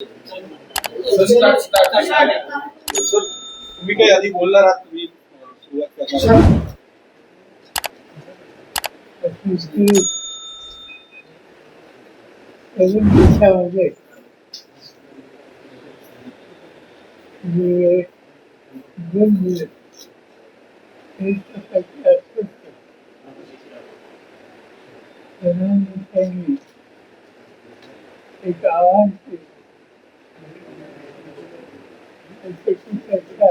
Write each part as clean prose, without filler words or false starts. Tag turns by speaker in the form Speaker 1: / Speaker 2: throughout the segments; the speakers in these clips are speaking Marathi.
Speaker 1: तुम्ही काही आधी बोलणार आहात तुम्ही सुरुवात करणार
Speaker 2: अजून देशामध्ये जे दोन दिवस एक प्रकारचे अस्वस्थ प्रधानमंत्र्यांनी एक आव्हान केलं. त्याची चर्चा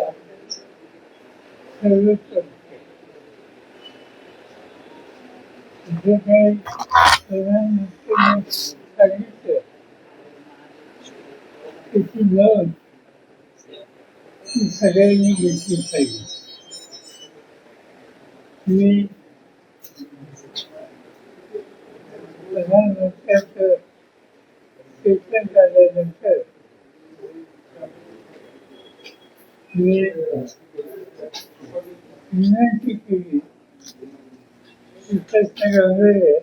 Speaker 2: सर्वत्र होते. जे काही प्रधानमंत्र्यांनी सांगितलं त्याची नोंद ती सगळ्यांनी घेतली पाहिजे. मी प्रधानमंत्र्यांचं स्टेटमेंट झाल्यानंतर मी विनंती केली की प्रश्न गंभीर आहे,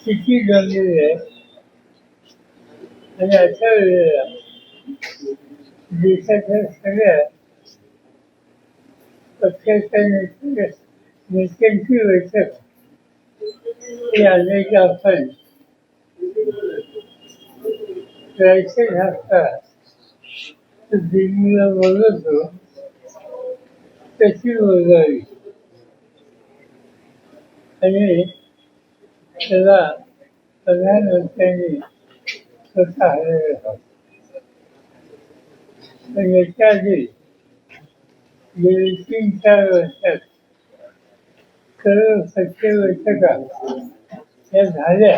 Speaker 2: किती गंभीर आहे आणि अशा वेळेला देशाच्या सगळ्या पक्षाच्या नेत्यांची बैठक ही अनेक आपण जायचं असता तर दिल्लीला बोलवतो तशी बोलवावी आणि त्याला प्रधानमंत्र्यांनी स्वतः हजर राहावं. पण याच्या आधी गेली 3-4 वर्षात सर्व पक्ष बैठका या झाल्या,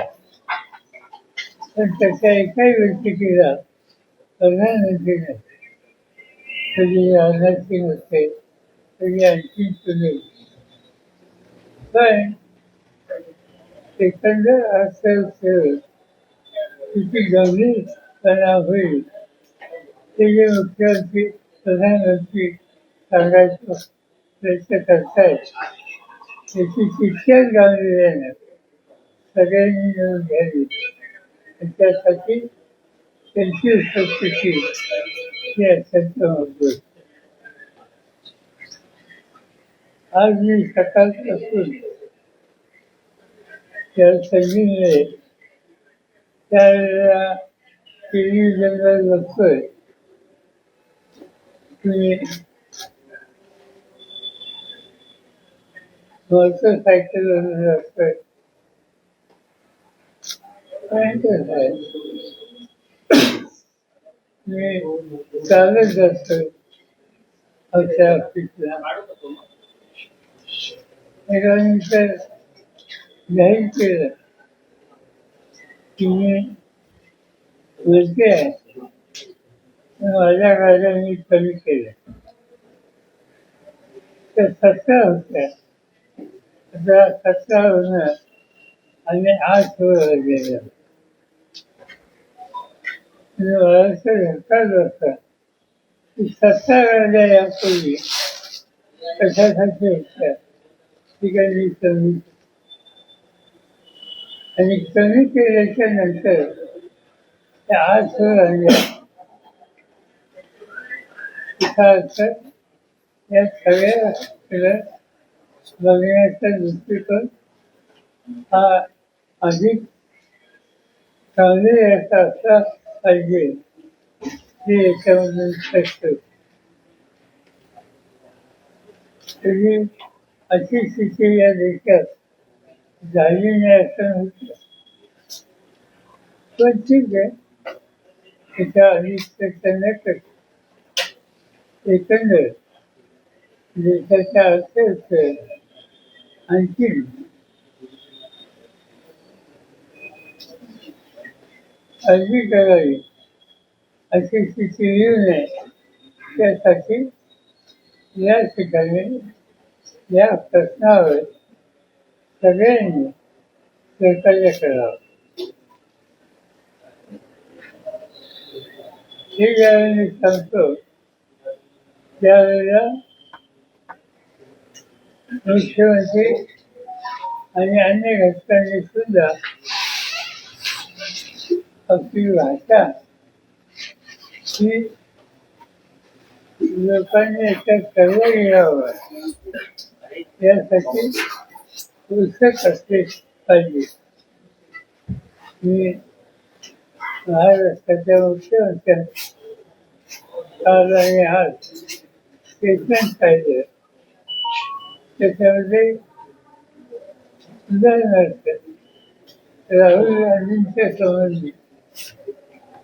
Speaker 2: पण त्याच्या एकाही बैठकीला प्रधानमंत्री नसते. कधी राजनाथ सिंग होते, कधी आणखी कोणी. पण एकंदर अर्थव्यवस्थेवर किती गंभीरपणा होईल ते जे मुख्यमंत्री प्रधानमंत्री सांगायचा प्रयत्न करतायत त्याची तितक्याच गांभीर्यानं सगळ्यांनी मिळून घ्यावी. त्यासाठी त्यांची उपस्थिती ही अत्यंत महत्त्वाची. आज मी सकाळपासून त्या संधीमुळे त्यावेळेला टेलिव्हिजनवर बघतोय की मोटरसायकलवर जातोय. भयंकर आहे. मी चालत जातोय आमच्या ऑफिसला. एकाने तर जाहीर केलं की मी वरती आहे, माझ्या गाड्या मी कमी केल्या. तर 17 होत्या, आता 17 होणं आणि 8 वर गेलं. मला असं धक्काच होता की 17 गाड्या यापूर्वी कशासाठी होत्या ठिकाणी कमी, आणि कमी केल्याच्या नंतर त्या 8 वर आणल्या. तिचा अर्थ या सगळ्या बघण्याचा दृष्टिकोन हा अधिक चांगले असला पाहिजे हे याच्यामधून स्पष्ट होतं. तरी अशी स्थिती या देशात झाली नाही असं नव्हतं. पण ठीक आहे, त्याच्या अनिश्चिततेने एकंदर देशाच्या अर्थव्यवस्थेत आणखी काळजी करावी अशी स्थिती येऊ नये त्यासाठी या ठिकाणी या प्रश्नावर सगळ्यांनी सहकार्य करावं. हे ज्यावेळेला मी सांगतो त्यावेळेला मुख्यमंत्री आणि अन्य घटकांनी सुद्धा आपली भाषा ही लोकांनी याच्यात सर्व यावं यासाठी पुस्तक असले पाहिजे. मी महाराष्ट्राच्या मुख्यमंत्र्यांनी काल आणि आज स्टेटमेंट पाहिलं. त्याच्यामध्ये उदाहरणार्थ राहुल गांधींच्या संबंधी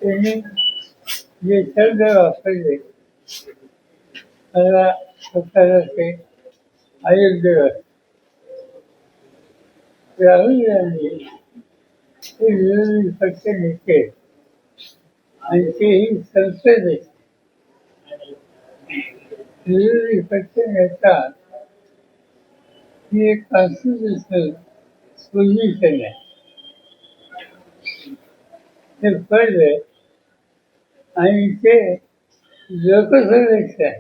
Speaker 2: त्यांनी जे शब्द वापरले मला स्वतःला ते अयोग्य वाटते. राहुल गांधी हे विरोधी पक्ष नेते आणि तेही संसदेत विरोधी पक्ष नेता ही एक कॉन्स्टिट्युशनल पोझिशन आहे. ते पद आहे आणि ते लोकसभेचं आहे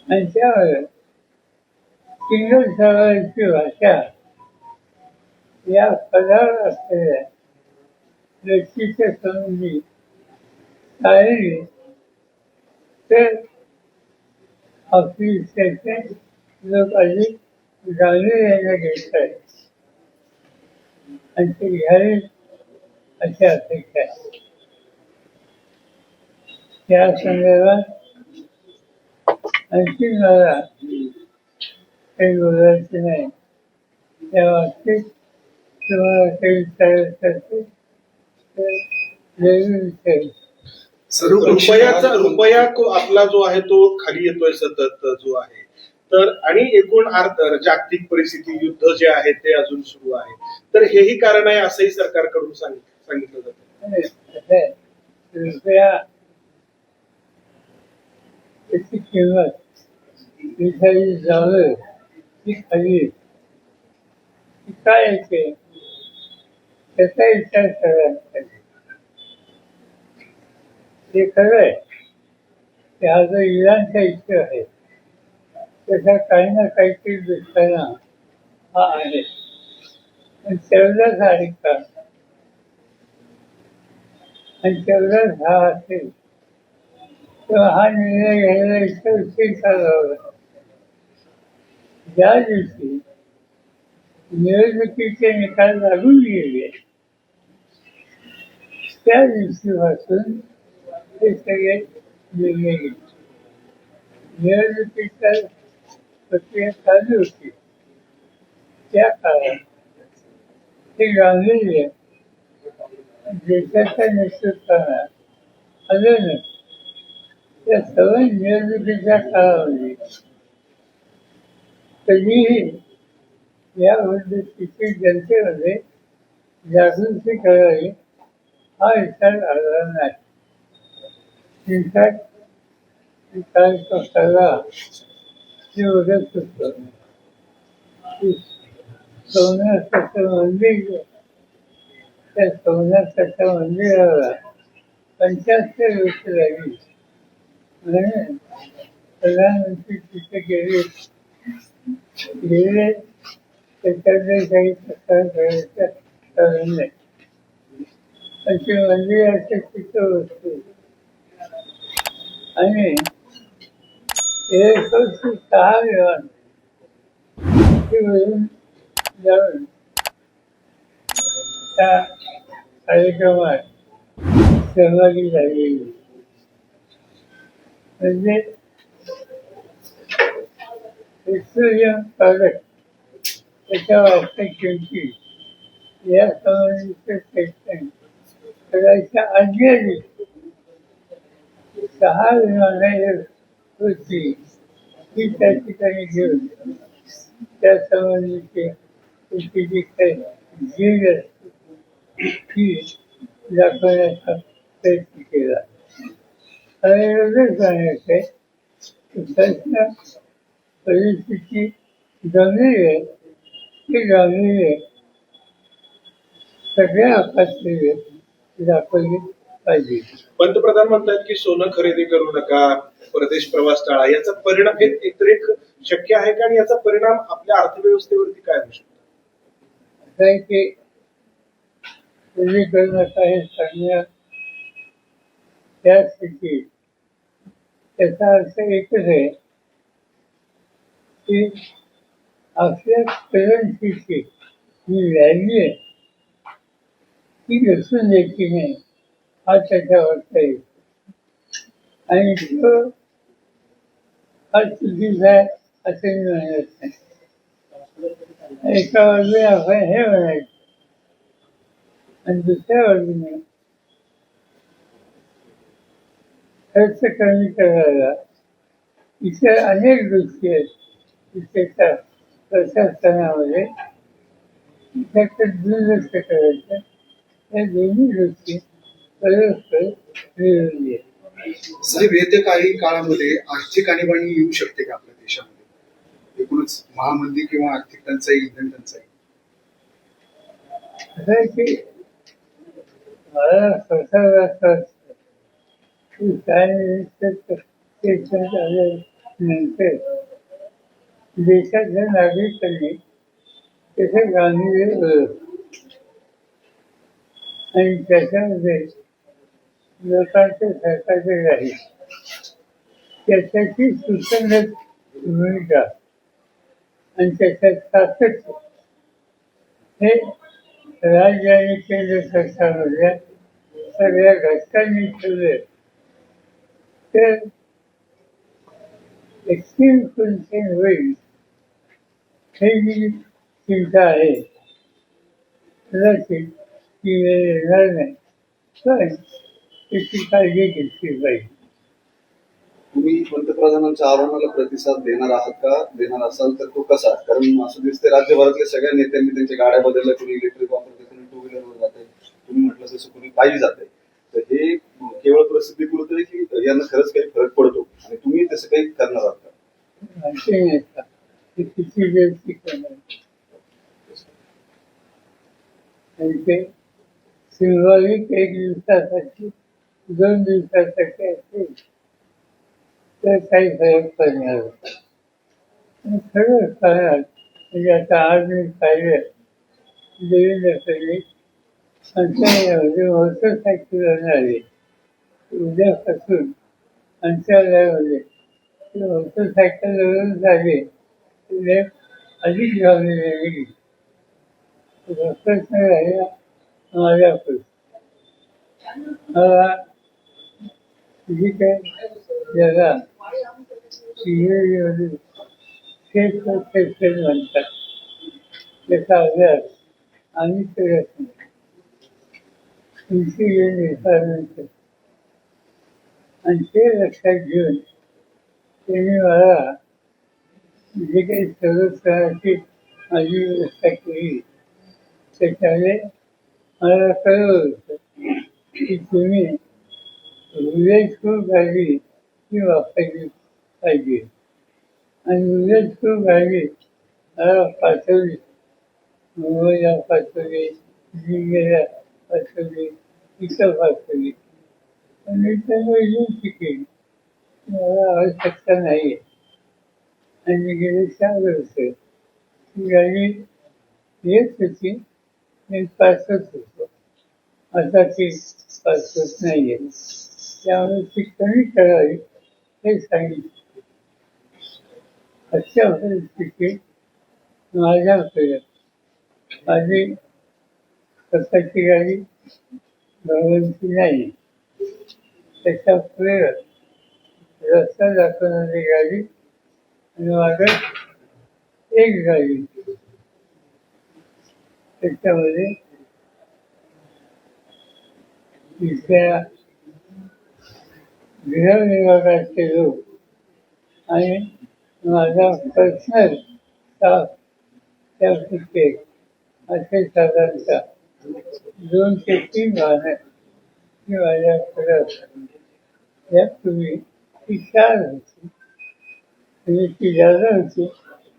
Speaker 2: आणि त्यावर सिंगल सवालाची भाषा या पदावर असलेल्या व्यक्तीच्या संबंधी टाळली तर आपली स्टेटमेंट लोक अधिक गांभीर्याने घेत आहेत आणि ते घ्यावे अशी अपेक्षा आहे. त्या संदर्भात आणखी मला काही बोलायचे नाही. त्या बाबतीत तुम्हाला काही विचारायचं असेल तर वेगळी विचारू.
Speaker 3: रुपया आपला जो आहे तो खाली येतोय सतत जो आहे तर आणि एकूण जागतिक परिस्थिती युद्ध जे आहे ते अजून सुरू आहे तर हेही कारण आहे असंही सरकारकडून सांगितलं जातं.
Speaker 2: रुपया त्याची किंमत एखादी डॉलर ती खाली ती काय येते त्याचा विचार करायला पाहिजे. हे खरं आहे की हा जो इराणचा इश्यू आहे त्याचा काही ना काहीतरी दुष्परिणाम हा आहे. पण तेवढाच आहे का आणि तेवढाच हा असेल तेव्हा हा निर्णय घ्यायला इतका उशीर का लावला. ज्या दिवशी निवडणुकीचे निकाल लागून गेले त्या दिवशीपासून हे सगळे निर्णय घेतले. निवडणुकीच्या प्रक्रिया चालू होती त्या काळात ते गांभीर्य देशाच्या नेतृत्वाला आलं नसतं. त्या सर्व निवडणुकीच्या काळामध्ये कधीही या पद्धतीची जनतेमध्ये जागृती करावी हा विचार आला नाही. इनफॅक्ट काल स्वतःला ते बघत होतं की सोमनाथाचं मंदिर त्या सोमनाथाच्या मंदिराला 75 वर्ष लागली म्हणून प्रधानमंत्री तिथे गेले त्याच्याकडे काही तक्रार करायचं कारण नाही. पण ते मंदिराचे तिथं वस्तू आणि 6 विमान वरून जाऊन त्या कार्यक्रमात सहभागी झालेली म्हणजे पेट्रोलियम प्रॉडक्ट त्याच्या वास्तविक किमती या संबंधीचं स्टेटमेंट करायच्या आधी 6 विमानं होती ती त्या ठिकाणी घेऊन त्या संबंधीची त्याची जी काही झीज असते ती दाखवण्याचा प्रयत्न केला. आणि एवढंच सांगायचं आहे की प्रश्न परिस्थिती गंभीर आहे ती गांभीर्य सगळ्या पातळीवर दाखवली पाहिजे.
Speaker 3: पंतप्रधान म्हणतात की सोनं खरेदी करू नका, परदेश प्रवास टाळा. याचा परिणाम हे एक शक्य आहे का आणि याचा परिणाम आपल्या अर्थव्यवस्थेवरती काय होऊ शकतो?
Speaker 2: असं आहे की तुम्ही करू नका हे सांगण्या त्या स्थितीत त्याचा अर्थ एकच आहे की आपल्या करन्सीची जी व्हॅल्यू आहे ती नसून द्यायची नाही हा त्याचा अर्थ आहे. आणि तो हा चुकीचा आहे असं मी म्हणत नाही. एका बाजूने आपण हे म्हणायचं आणि दुसऱ्या बाजूने खर्च कमी करायला इतर अनेक गोष्टी आहेत की त्याच्या प्रशासनामध्ये त्याचं दुर्लक्ष करायचं. या दोन्ही गोष्टी परस्पर विरोधी आहेत.
Speaker 4: साहेब येत्या काही काळामध्ये आर्थिक आणीबाणी येऊ शकते का आपल्या देशामध्ये, एकूणच महामंदी किंवा आर्थिक टंचाई, इंधन टंचाई?
Speaker 2: असं आहे की मला स्वतःला असं वाटतं की काय आल्यानंतर देशातल्या नागरिकांनी त्याचं गांभीर्य ओळखलं आणि त्याच्यामध्ये लोकांचे सरकारचे राहील त्याच्याची सुसंगत भूमिका आणि त्याच्यात सातत्य हे राज्य आणि केंद्र सरकारमधल्या सगळ्या घटकांनी ठेवले तर एक्स्ट्रीम फंक्शन होईल हे जी चिंता आहे कदाचित ती वेळ येणार नाही पण त्याची काळजी घेतली पाहिजे.
Speaker 5: तुम्ही पंतप्रधानांच्या आव्हानाला प्रतिसाद देणार आहात का? देणार असाल तर तो कसा? कारण असं दिसतंय राज्यभरातल्या सगळ्या नेत्यांनी त्यांच्या गाड्या बदलल्या, कोणी इलेक्ट्रिक वापरते, कोणी टू व्हीलरवर जाते, तुम्ही म्हटलं तसं कोणी पायी जाते. तर हे केवळ प्रसिद्धीपुरतं आहे की यांना खरंच काही फरक पडतो आणि तुम्ही तसं काही करणार आहात का?
Speaker 2: माहिती नाही का ते किती वेळ शिकवणार आणि ते सिंबॉलिक एक दिवसासाठी 2 दिवसासाठी असेल तर काही फरक पडणार होता. खरंच करणार म्हणजे आता आज मी पाहिलं देवेंद्र फडणवीस मंत्रालयामध्ये मोटरसायकलवर आले उद्यापासून मंत्रालयामध्ये मोटरसायकलवरून झाले म्हणजे अधिक जबाबदारी गेली. प्रश्न राहिला माझ्याकडे मला जी काय जगा इंग्रजीमध्ये सेल्फ परसेप्शन म्हणतात त्याचा अभ्यास आम्ही करत नाही. इंटिग्रेट रिक्वायरमेंट आणि ते लक्षात घेऊन त्यांनी मला जे काही सर्वस्वची माझी व्यवस्था केली त्याच्यामध्ये मला कळवलं होतं की तुम्ही विवेकपूर गाडी ही वापरली पाहिजे आणि विवेकपूर गाडी मला पाठवली, मुंबईला पाठवली, दिल्लीला पाठवली, इथं पाठवली आणि त्यांना विनंती केली मला आवश्यकता नाही आहे आणि गेले 4 वर्ष ती गाडी येत होती मी पाठवत होतो. आता ती पाठवत नाही आहे त्यामुळे ती कमी करावी हे सांगितलं. अशा परिस्थितीत माझ्याकडे माझी स्वतःची गाडी भगवंती नाही. त्याच्या पुढे रस्ता दाखवणारी गाडी आणि माझं एक गाडी त्याच्यामध्ये तिथल्या गृह विभागाचे लोक आणि माझा पर्सनल स्टाफ त्यापैकी असे साधारणतः 2 ते 3 वाहनं ही माझ्याकडे असतात. यापूर्वी ती 4 होती म्हणजे ती जागा होती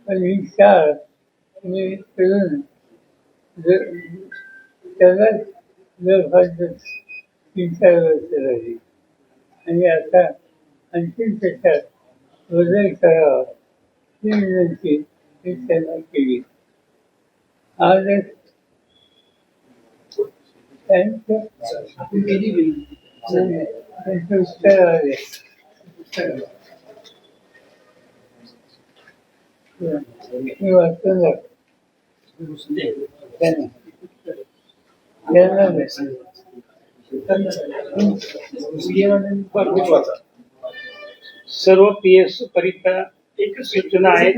Speaker 2: पण ही 4 मी करून त्याला जवळपास 3-4 वर्ष झाली आणि आता आणखीन त्याच्यात बदल करावा ही विनंती मी त्यांना केली. आजच त्यांचं त्यांचं उत्तर आले मी वाचतो ना त्यांना
Speaker 3: वाचा.
Speaker 6: सर्व पीएस करिता एक सूचना आहे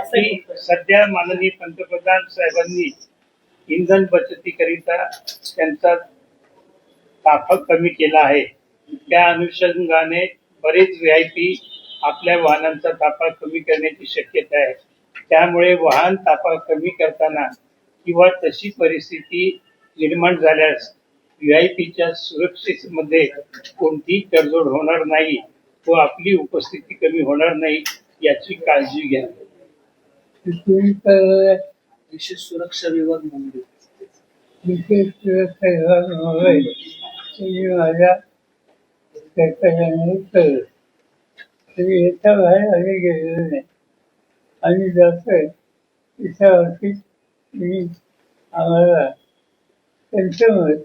Speaker 6: की सध्या माननीय पंतप्रधान साहेबांनी इंधन बचतीकरिता त्यांचा ताफा कमी केला आहे. त्या अनुषंगाने बरेच VIP आपल्या वाहनांचा ताफा कमी करण्याची शक्यता आहे. त्यामुळे वाहन ताफा कमी करताना किंवा तशी परिस्थिती निर्माण झाल्यास VIPच्या सुरक्षेमध्ये कोणतीही तडजोड होणार नाही व आपली उपस्थिती कमी होणार नाही याची काळजी घ्या.
Speaker 2: तुम्ही तर
Speaker 6: विशेष सुरक्षा विभाग म्हणून
Speaker 2: विशेष सुरक्षा विभाग मुंबई तुम्ही माझ्या कर्तव्याने कळलं तरी याच्या बाहेर आम्ही गेलेलो नाही. आम्ही जातोय त्याच्यावरती तुम्ही आम्हाला त्यांचं मत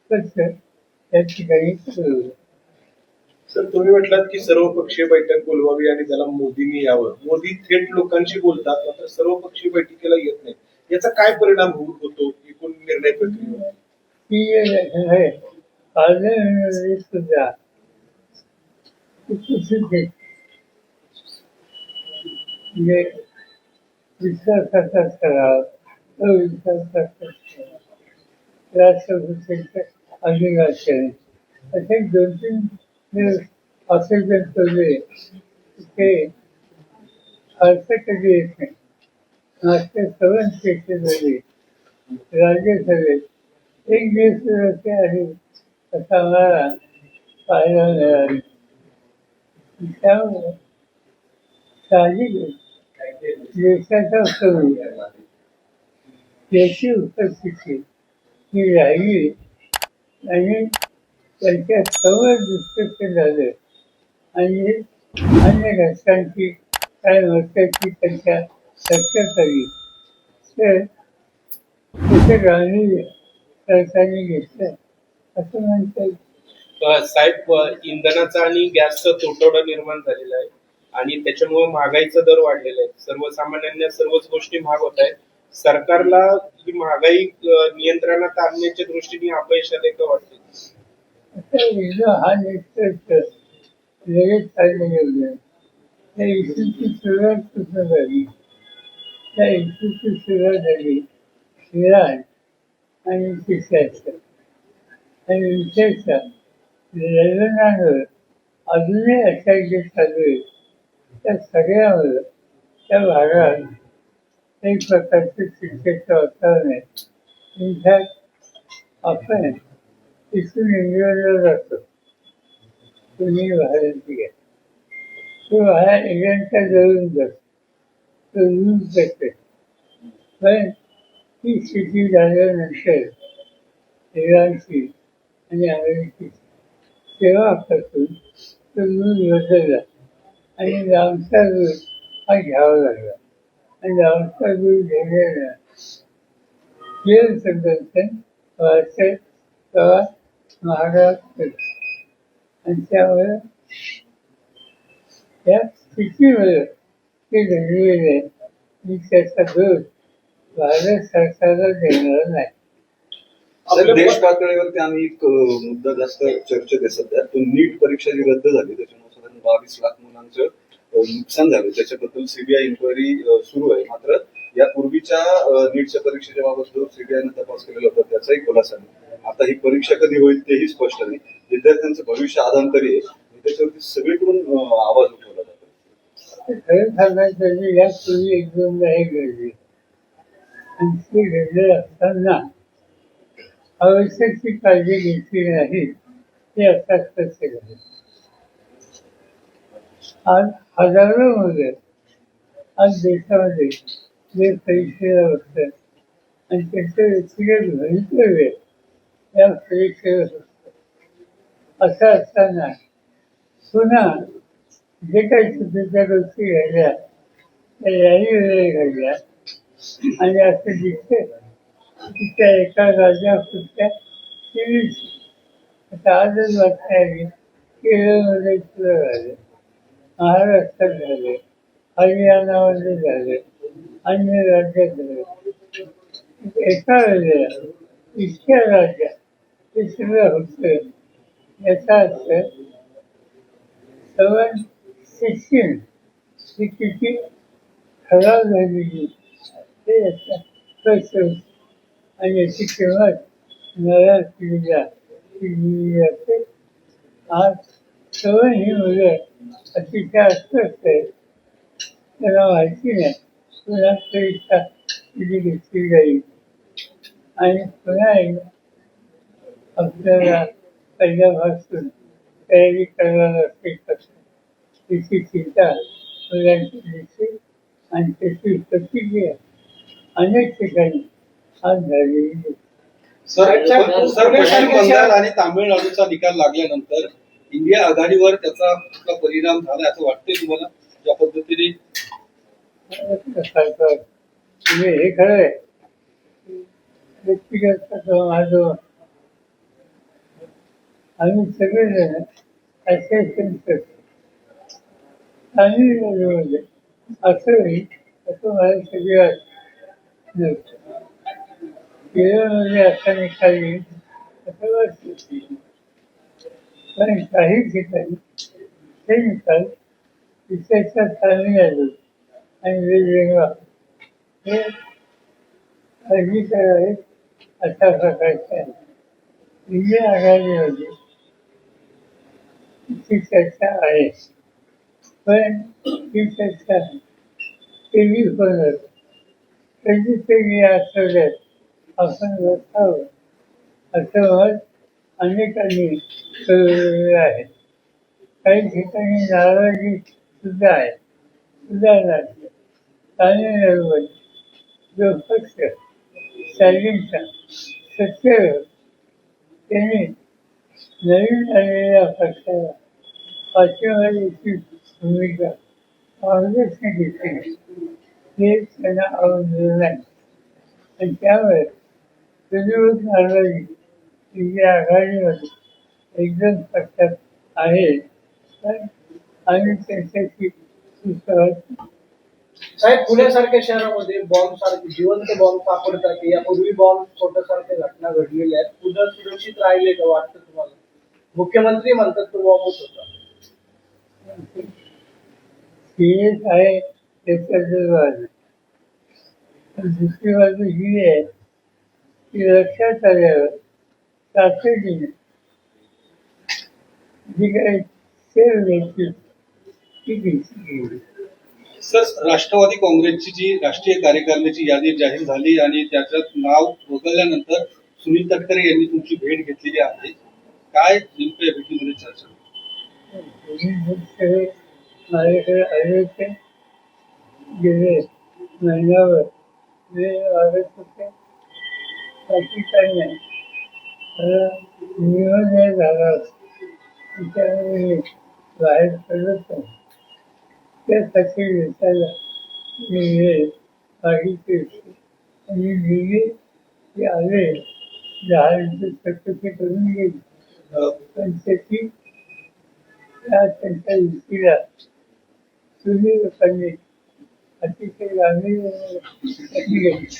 Speaker 2: कसं त्या ठिकाणी कळवलं.
Speaker 3: सर तुम्ही म्हटलात की सर्वपक्षीय बैठक बोलवावी आणि त्याला मोदींनी यावं. मोदी थेट लोकांशी बोलतात मात्र सर्वपक्षीय बैठकीला येत नाही. याचा काय परिणाम होतो एकूण निर्णय प्रक्रियेवर?
Speaker 2: ती आहे पार्लमेंटमध्ये सुद्धा उपस्थिती म्हणजे विश्वासाचा ठराव अविश्वासाचा ठराव राष्ट्रपतींचे अभिभाषण असे 2-3 ऑक्सिजन ठेवले ते अर्थ कधी येत नाही. मागच्या 7 केसेस झाले राज्यसभेत एक दिवस आहे असं आम्हाला पाहायला मिळालं. त्यामुळे साहजिक देशाचा करू याची उपस्थिती ही राहिली आणि त्यांच्या सर्व डिस्कशन झालं आणि अन्य घटकांची काय महत्वाची त्यांच्या चर्चा झाली तर त्याचे गांधी सरकारने घेतलं असं म्हणता येईल.
Speaker 1: साहेब, इंधनाचा आणि गॅसचा तुटवडा निर्माण झालेला आहे आणि त्याच्यामुळे महागाईचा दर वाढलेला आहे. सर्वसामान्यांना सर्वच गोष्टी महाग होत आहेत. सरकारला ही महागाई नियंत्रणात आणण्याच्या दृष्टीने अपयश आले का वाटते?
Speaker 2: आता एकदा हा निष्कर्ष लगेच चालले गेले. त्या इशूची सुरुवात कुठं झाली? त्या इशूची सुरुवात झाली इराण आणि तिसऱ्याचं आणि विशेषतः लेबनॉनवर अजूनही अटॅक जे चालू आहे त्या सगळ्यावर त्या भागात एक प्रकारचं शिक्षेचं वातावरण आहे. इनफॅक्ट आपण इथून इंग्लंडला जातो तुम्ही भारत घ्या तो बाहेर इंग्लंडच्या जवळून जातो तो लूज जाते. पण ही स्थिती झाल्यानंतर इराणची आणि अमेरिकेची तेव्हापासून तो लूज बदलला आणि लांबचा लूज हा घ्यावा लागला आणि लांबचा लूज घेण्याला जेल संदर्शन वाढते तेव्हा महागात आणि त्यामुळे त्या स्थितीवर ते घडलेले आहे मी त्याचा दोष भारत सरकारला देणार नाही.
Speaker 5: देश पातळीवरती आम्ही एक मुद्दा जास्त चर्चेत आहे सध्या. तो नीट परीक्षा जी रद्द झाली त्याच्यामुळे साधारण 22 लाख मुलांचं नुकसान झालं. त्याच्याबद्दल सीबीआय इन्क्वायरी सुरू आहे. मात्र या पूर्वीच्या नीटच्या परीक्षेच्या बाबत जो सीबीआयने तपास केलेला होता त्याचाही खुलासा नाही. आता ही परीक्षा कधी होईल तेही स्पष्ट नाही. विद्यार्थ्यांचं भविष्य आधांतरी आहे त्याच्यावरती सगळीकडून आवाज उठवला जातो.
Speaker 2: खरं सांगायचं यापूर्वी एक दोनदा हे घडले आणि ते घडले असताना आवश्यक ती काळजी घेतली नाही ते आता स्पष्ट झाले. आज हजारो मुलं आज देशामध्ये जे परीक्षेला बसतात आणि त्यांचं व्यक्तिगत भवितव्य या परीक्षेवर असतं. असं असताना पुन्हा जे काही चुकीच्या गोष्टी घडल्या त्या याही वेळी घडल्या आणि असं दिसतं की त्या एका राज्यापुरत्या 23 आता आजच बातमी आली केरळमध्ये सुरू झाले, महाराष्ट्रात झाले, हरियाणामध्ये झाले, अन्य राज्यात झाले. एका वेळेला इतक्या राज्यात ते सगळं होतं याचा अर्थ 7/16 ही किती खराब झालेली ते याचा कळत आणि याची किंमत नव्या पिढीला दिली जाते. आज सवय ही मुलं अतिशय अस्वस्थ आहेत, त्याला माहिती नाही पुन्हा परीक्षा किती घेतली जाईल आणि पुन्हा एकदा आपल्याला पहिल्यापासून तयारी करायला लागते कसं त्याची चिंता मुलांची दिसते आणि त्याची प्रतिक्रिया अनेक ठिकाणी आज झालेली आहे.
Speaker 5: पश्चिम बंगाल आणि तामिळनाडूचा निकाल लागल्यानंतर इंडिया आघाडीवर त्याचा कुठला परिणाम झाला असं वाटतंय तुम्हाला? ज्या पद्धतीने
Speaker 2: म्हणजे हे खरं आहे व्यक्तिगत माझं आम्ही सगळेजण असोसिएशन करतो तामिळनाडूमध्ये असं होईल असं मला सगळ्यात नव्हतं. केरळमध्ये असा निकाल येईल असं वाटतं, पण काही ठिकाणी ते निकाल विशेषतः तामिळनाडू आणि वेगवेगळा हे अर्जिकर आहेत अशा प्रकारचे आहे. इंडिया आघाडीमध्ये ती चर्चा आहे, पण ही चर्चा टेलिफोनवर कधीतरी या आठवड्यात आपण बसावं असं मत अनेकांनी कळवलेलं आहे. काही ठिकाणी नाराजी सुद्धा आहे. उदाहरणार्थ तामिळनाडूमध्ये जो पक्ष स्टॅलिनचा सत्तेवर त्यांनी नवीन आलेल्या पक्षाला पाठिंबा द्यायची भूमिका काँग्रेसने घेतली, हे त्यांना आवडलेलं नाही आणि त्यामुळे विरोध नाराजी इंडिया आघाडीमध्ये एकदम पक्षात आहे, पण आम्ही त्यांच्याशी सुसंवाद
Speaker 7: साहेब पुण्यासारख्या शहरामध्ये बॉम्ब सारखे जिवंत बॉम्ब सापडतात. यापूर्वी बॉम्ब स्फोटासारख्या घटना घडलेल्या आहेत. पुन्हा सुरक्षित राहिले का वाटतं तुम्हाला? मुख्यमंत्री म्हणतात तो बॉम्बच होता.
Speaker 2: सिरियस आहे त्याच्याच बाजू, पण दुसरी बाजू ही आहे की लक्षात आल्यावर तातडीने जी काही सेव घ्यायची ती घेतली गेली.
Speaker 5: सर, राष्ट्रवादी काँग्रेसची जी राष्ट्रीय कार्यकारिणीची यादी जाहीर झाली आणि त्याच्यात नाव वगळल्यानंतर सुनील तटकरे यांनी तुमची भेट घेतलेली आहे. काय नेमकं या भेटीमध्ये चर्चा?
Speaker 2: सगळे माझ्याकडे आले होते, गेले महिन्यावर वेळ वागत होते, बाकी काही नाही. नियोजन झाला त्यामुळे बाहेर पडत नाही. त्यासाठी भेटायला मी वेळ मागितली होती आणि गेले ते आले 10 मिनिटं चकचकी करून गेली, पण त्याची त्यांच्या युतीला तुम्ही लोकांनी अतिशय गांभीर्याने घेतली.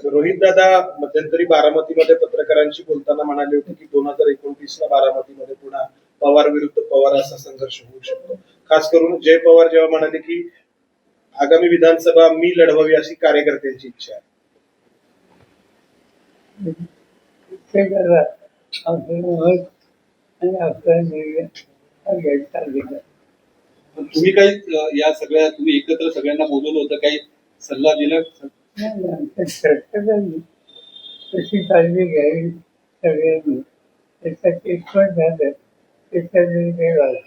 Speaker 3: रोहित दादा मध्यंतरी बारामतीमध्ये पत्रकारांशी बोलताना म्हणाले होते की 2029 ला बारामतीमध्ये पुन्हा पवार विरुद्ध पवार असा संघर्ष होऊ शकतो. खास करून जय पवार जेव्हा म्हणाले की आगामी विधानसभा मी लढवावी अशी कार्यकर्त्यांची इच्छा आहे.
Speaker 2: ते करा आपलं मत आणि आपला निर्णय हा घ्यायचा अधिकार.
Speaker 5: तुम्ही काही या सगळ्या तुम्ही एकत्र सगळ्यांना बोलवलं होतं, काही सल्ला दिला?
Speaker 2: चर्चा झाली कशी काळजी घ्यावी सगळ्यांनी, त्याच्यात एकमत झालं त्याच्या निर्णय झाला.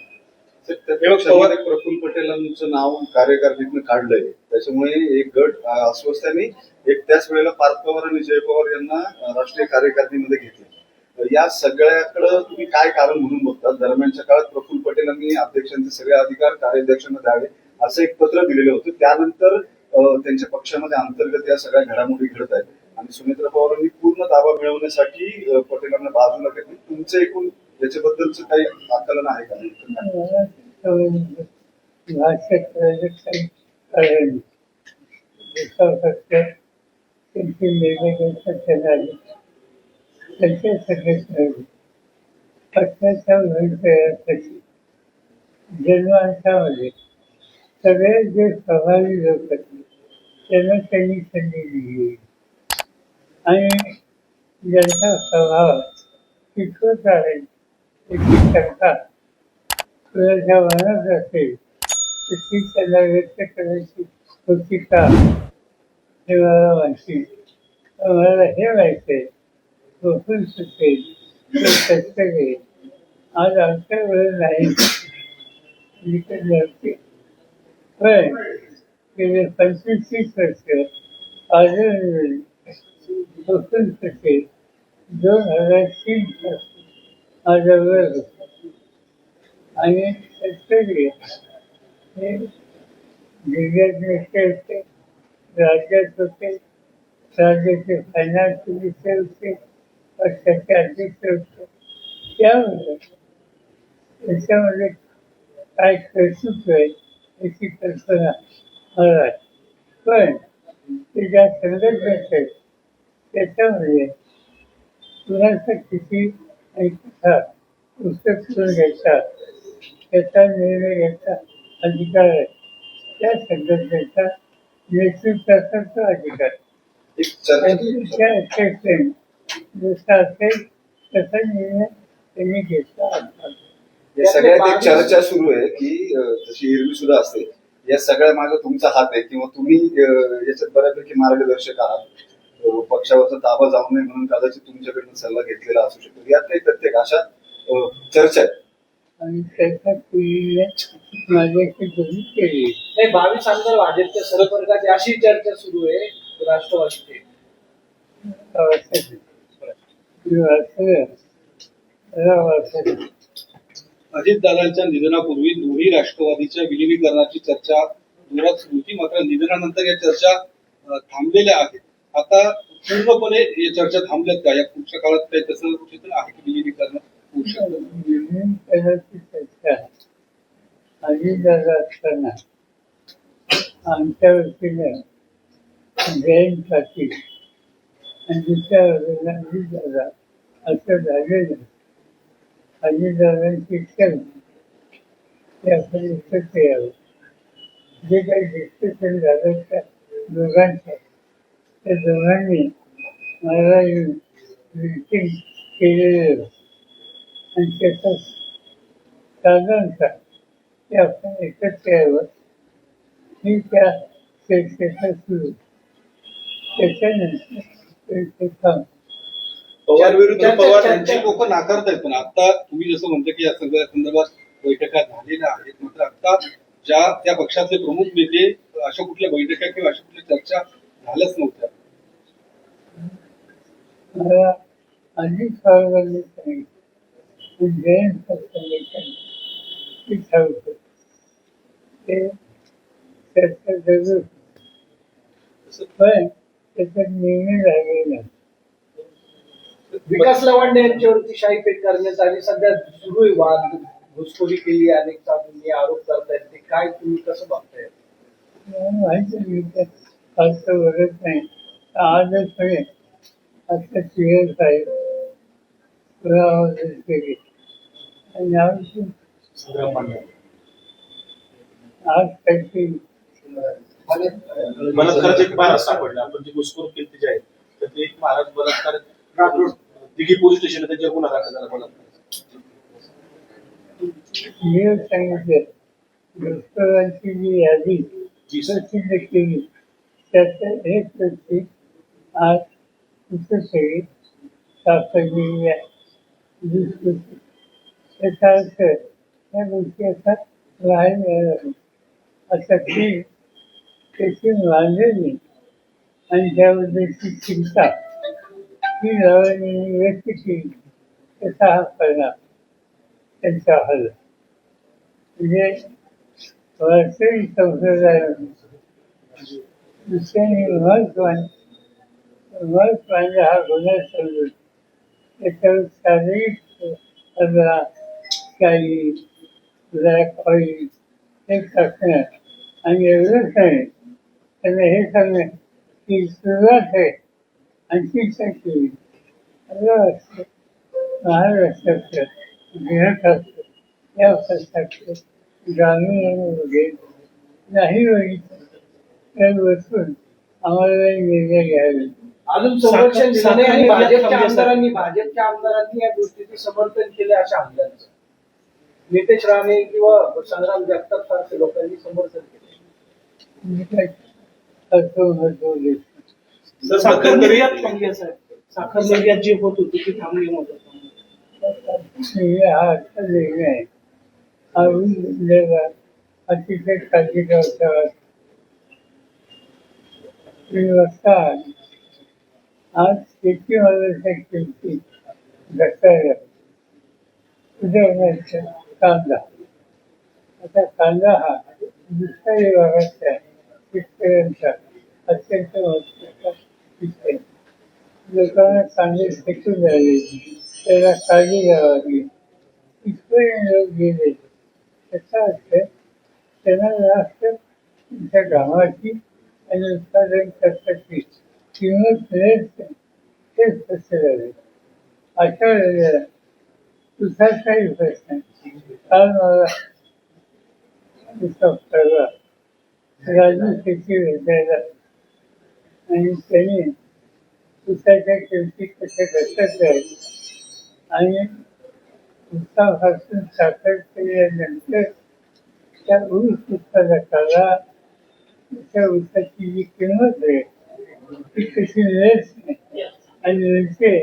Speaker 5: पवार प्रफुल्ल पटेलांचं नाव कार्यकारिणीतनं काढलंय, त्याच्यामुळे एक गट अस्वस्थाने एक त्याच वेळेला पार्थ पवार आणि जय पवार यांना राष्ट्रीय कार्यकारिणीमध्ये घेतले. या सगळ्याकडे तुम्ही काय कारण म्हणून बघतात? दरम्यानच्या काळात प्रफुल्ल पटेलांनी अध्यक्षांचे सगळे अधिकार कार्याध्यक्षांना द्यावे असं एक पत्र दिलेलं होतं. त्यानंतर त्यांच्या पक्षामध्ये अंतर्गत या सगळ्या घडामोडी घडत आहेत आणि सुनेत्रा पवारांनी पूर्ण ताबा मिळवण्यासाठी पटेलांना बाजूला घेतलं. तुमचं एकूण याच्याबद्दलचं काही आकलन आहे का?
Speaker 2: मला भाष्य करायचं काही कळलं नाही. दुसरं फक्त त्यांची निर्णय झाली त्यांचे सगळे ठरवले. पक्षाच्या भविष्यासाठी जन्मांशामध्ये सगळे जे प्रभावी लोक होते त्यांना त्यांनी संधी दिली आणि ज्यांचा स्वभाव टिकवत आहे त्याची शंका तुझ्या मनात असेल तर ती त्याला व्यक्त करायची होती का हे मला माहिती. मला हे माहिती आहे गोकुळ सुटेल ते कष्ट घेईल. आज आमच्या वेळ नाही विकत नव्हते पण गेले 25-30 वर्ष आजून गोकुळ सुटेल 2003 पासून माझा वेळ होता आणि शेतकरी हे जिल्ह्यात नेते होते, राज्यात होते, राज्याचे फायनान्स मिनिस्टर होते, पक्षाचे अध्यक्ष होते. त्यामुळे त्याच्यामध्ये काय कर्तृत्व आहे याची कल्पना मला आहे. पण ते ज्या संघटनेत आहेत त्याच्यामध्ये कुणाचा किती आणि कसा पुस्तक करून घ्यायचा त्याचा निर्णय घ्यायचा अधिकार आहे. त्या संघटनेचा नेतृत्वाचा तो अधिकार.
Speaker 5: एक चर्चा
Speaker 2: त्या अध्यक्षाने जसा असेल तसा निर्णय त्यांनी घेतला.
Speaker 5: या सगळ्यात एक चर्चा सुरू आहे की जशी एरवी सुद्धा असते या सगळ्या मागे तुमचा हात आहे किंवा तुम्ही याच्यात बऱ्यापैकी मार्गदर्शक आहात. पक्षावरचा ताबा जाऊ नये म्हणून कदाचित तुमच्याकडनं सल्ला घेतलेला असू शकतो. यात काही प्रत्येक अशा चर्चा आहेत.
Speaker 2: आणि त्याच्या पिढीने माझ्याशी बोलणी केली.
Speaker 7: नाही 22 आमदार भाजपच्या सरपंचाची अशी चर्चा सुरू आहे राष्ट्रवादीची.
Speaker 8: अजितदादांच्या निधनापूर्वी दोन्ही राष्ट्रवादीच्या विलिनीकरणाची चर्चा जोरात सुरू होती. मात्र निधनानंतर या चर्चा थांबलेल्या आहेत. आता पूर्णपणे या चर्चा थांबल्यात का? या पुढच्या काळात काही तसं चित्र आहे की विलिनीकरण होऊ शकतं?
Speaker 2: विलिनीकरणाची चर्चा अजितदादा असताना आमच्या वतीनं जयंत पाटील आणि दुसऱ्या बाजूला अजितदादा असं झालेलं. अजितदादांची इच्छा होती की आपण एकत्र यावं. जे काही डिस्कशन झालं त्या दोघांचं त्या दोघांनी मला मीटिंग केलेलं आणि त्याचा साधारणतः ते आपण एकत्र यावं ही त्या चर्चेचा सुरू. त्याच्यानंतर ते काम
Speaker 8: पवार विरुद्ध पवार यांची लोक नाकारतायत. पण आता तुम्ही जसं म्हणता की या सगळ्या संदर्भात बैठका झालेल्या आहेत, मात्र आता ज्या त्या पक्षाचे प्रमुख नेते अशा कुठल्या बैठका किंवा अशा कुठल्या चर्चा झाल्याच नव्हत्या.
Speaker 2: मला अजित पवारांनी सांगितलं जयंत पाटलांनी ते ठाऊक ते चर्चा जरूर पण त्याचा निर्णय झालेला.
Speaker 7: विकास लवांडे यांच्यावरती शाईफेक करण्यात आली. सध्या सुरू आहे वाद. घुसखोरी केली अनेक चालून आरोप करतायत. ते काय तुम्ही कसं बघताय?
Speaker 2: माहिती फारसं बघत नाही. आजच पण आता सिंह साहेब केली आणि आज काहीतरी
Speaker 3: मला खरंच एक बार सापडला. आपण जी घुसखोर केली जी आहे तर ते एक महाराज बलात्कार दिघी पोलीस स्टेशन त्याच्यावर गुन्हा दाखल झाला. बलात्कार
Speaker 2: मी सांगितलं डॉक्टरांची जी यादी प्रसिद्ध केली त्याचं एक व्यक्ती आज कुठेतरी सापडलेली आहे. त्याचा अर्थ त्या गोष्टी आता बाहेर मिळाल्या. आता ती त्याची मांडणी आणि त्याबद्दलची चिंता ही लवांनी व्यक्त केली. त्याचा हा परिणाम त्यांचा हल्ला म्हणजे वास्तविक संशोधन दुसऱ्याने महत्वाने हा गुन्हा समजून त्याच्यावर शारीरिक कला काही ब्लॅक ऑइल हे टाकणं आणि एवढंच नाही त्यांना हे सांगणं की सुरुवात आहे आणखी केली असं महाराष्ट्राचं गृहशास्त्र या शास्त्राचं ग्रामीण नाही बघितलं तर बसून आम्हाला निर्णय घ्यावे.
Speaker 7: अजून संरक्षण दिलं नाही आणि भाजपच्या आमदारांनी या गोष्टीचे समर्थन केले अशा हल्ल्यांचं. नितेश राणे किंवा संग्राम जगताप सारख्या लोकांनी समर्थन केले.
Speaker 2: मी काय असं महत्व देत
Speaker 3: सर
Speaker 6: साखर
Speaker 3: मध्यंतरी
Speaker 6: निर्यात थांबली आहे साहेब. साखर निर्यात जी होत होती ती थांबली मदत.
Speaker 2: नाही. हा असा निर्णय आहे. हा उल्लेख अतिशय काळजी घ्यावा. आज शेतीमालाच्या किमती घटायला उदाहरणार्थ कांदा. आता कांदा हा दुष्काळी भागातल्या शेतकऱ्यांचा अत्यंत महत्वाचा पीक आहे. लोकांना कांदे फेकून द्यावे, त्याला काळजी घ्यावी. इथपर्यंत लोक गेले त्याचा अर्थ त्यांना जास्त तुमच्या गावाची आणि उत्पादन खर्चाची किंमत मिळेल तेच कसं झाले. अशा वेळेला तुझा काही प्रश्न काल मला परवा राजू शेती भेटायला आणि त्यांनी ऊसाच्या किमती कशा घटत आहेत आणि ऊसापासून साखर केल्यानंतर त्या ऊस उत्पादकाला त्या ऊसाची जी किंमत आहे ती कशी मिळत नाही आणि मिळते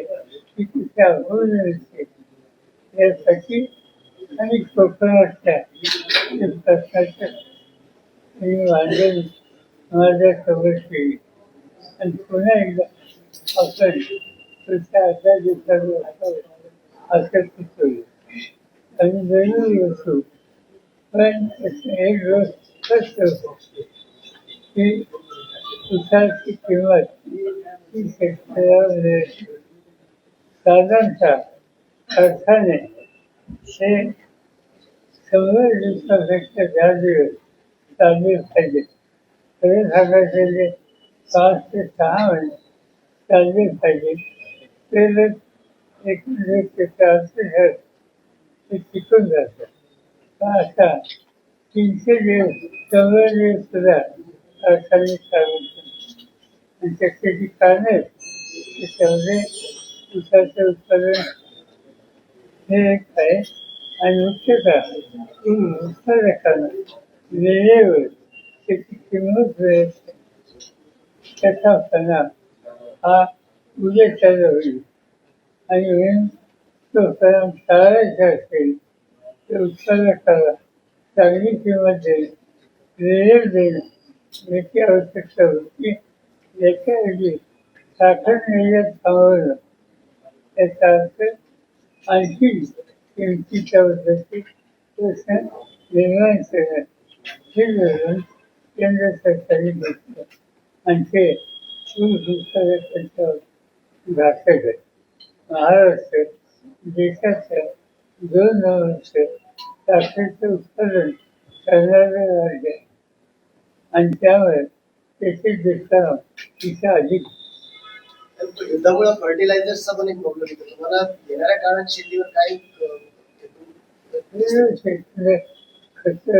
Speaker 2: ती कशी अवघड मिळते यासाठी अनेक कोकणातल्या प्रश्नाचं मी मांडून माझ्या समोर केली आणि पुन्हा एकदा आपण पुढच्या 18 दिवसांवर असं सुचवलं आणि जरूर बसू. पण एक गोष्ट स्पष्ट होतो की ऊसाची किंमत ही शेतकऱ्यावर साधारणतः कारखाने हे 100 दिवसापेक्षा जास्त दिवस चालले पाहिजे. खरं सांगायचं जे 5 ते 6 महिने चालले पाहिजे तरच एकूण त्याचा अर्थशास्त्र ते टिकून जातं. आता 300 दिवस 100 दिवस सुद्धा कारखाने चालवतात आणि त्याची कारणं त्याच्यामध्ये ऊसाचं उत्पादन हे एक आहे आणि मुख्यतः उत्पादकांना वेळेवर त्याची किंमत मिळते त्याचा परिणाम हा उद्याच्याला होईल आणि म्हणून तो परिणाम टाळायचा असेल तर उत्पादकाला चांगली किंमत देणे वेळेवर देणं याची आवश्यकता होती. याच्याऐवजी साखर निर्यात थांबवणं याचा अर्थ आणखी किमतीच्या पद्धतीत प्रश्न निर्माण करणं हे धोरण केंद्र सरकारने घेतलं आणि ते ऊस उत्पादकांच्या घातक आहे. महाराष्ट्र देशाच्या 2 नंबरचं साखरेचं उत्पादन करणारं राज्य आहे आणि त्यामुळे त्याचे दुष्परिणाम तिथे अधिक.
Speaker 7: युद्धामुळे फर्टिलायझर्सचा पण एक प्रॉब्लेम येतो. तुम्हाला येणाऱ्या काळात शेतीवर काही
Speaker 2: शेतीला खत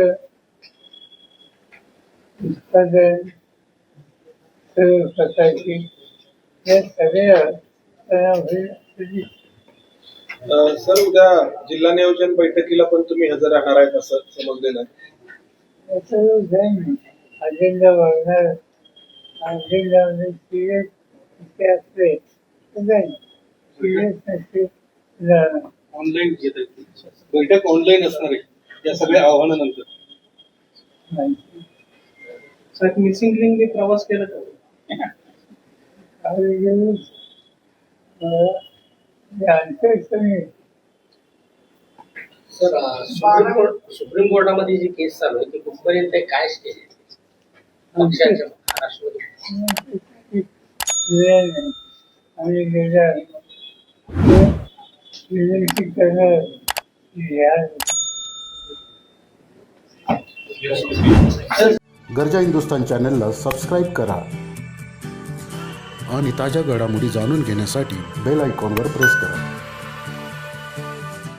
Speaker 2: उत्पादन सर्व प्रकारची या सगळ्या परिणाम
Speaker 3: सर उद्या जिल्हा नियोजन बैठकीला पण तुम्ही हजर राहणार आहेत असं समजलेलं आहे.
Speaker 2: याचं जाईन अजेंडा बघणार अजेंडामध्ये सिरियस इथे असले तर जाईन सिरियस नसते जाणार.
Speaker 8: ऑनलाईन घेत आहेत बैठक ऑनलाईन असणार आहे या सगळ्या आव्हानानंतर.
Speaker 2: माहिती
Speaker 6: साहेब मिसिंग लिंकने प्रवास केला का?
Speaker 2: काही दिवस अंतर कमी
Speaker 9: सर सुप्रीम कोर्टामध्ये जी केस चालू आहे ती कुठपर्यंत आहे? काय स्टेज आहे पक्षाच्या महाराष्ट्रामध्ये?
Speaker 2: आणि गेल्या करणार
Speaker 10: गरजा हिंदुस्तान चॅनलला सबस्क्राईब करा आणि ताज्या घडामोडी जाणून घेण्यासाठी बेल आयकॉनवर प्रेस करा.